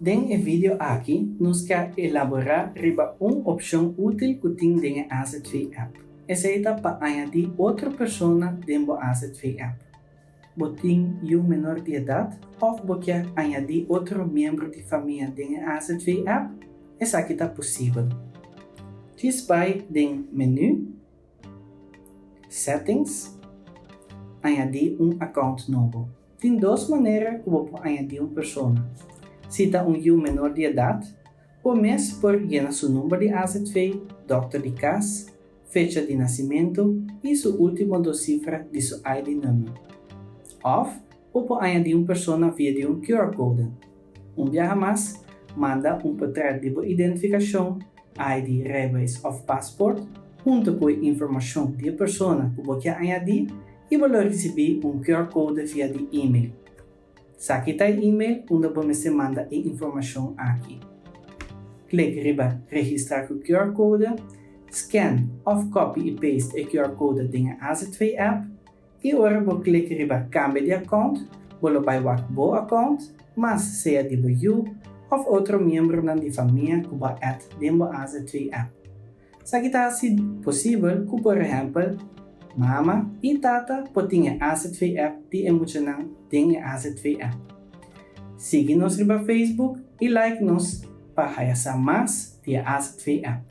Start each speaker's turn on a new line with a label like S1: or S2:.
S1: Den vídeo aqui, nos quer elaborar riba opção útil que tem den AZV App. Essa é para añadir outra pessoa dentro do AZV App. Botin um menor de idade ou quer añadir outro membro de família dentro do AZV App, essa aqui está possível. Diz vai den menu, settings, añadir account novo. Tem duas maneiras que você pode añadir uma pessoa. Se está menor de idade, começa por llenar seu número de AZV, data de casa, fecha de nascimento e sua última duas cifras de seu ID number. Ou pode añadir uma pessoa via de QR Code. Dia mais, manda papel de identificação, ID, rebase ou passport, junto com a informação da pessoa que você quer añadir e vai receber QR Code via de e-mail. Se aqui está o e-mail, onde você manda a informação aqui. Clique riba registrar o QR Code, scan ou copy e paste o QR Code dentro da AZV App e agora você clique riba cambio de account, você vai o account, mas seja de você ou outro membro da família que vai add dentro da AZV App. Se aqui está assim possível, que por exemplo, mama e tata podem AZV App de emocional dentro da AZV App. Siga-nos no Facebook e like-nos para conhecer mais da AZV App.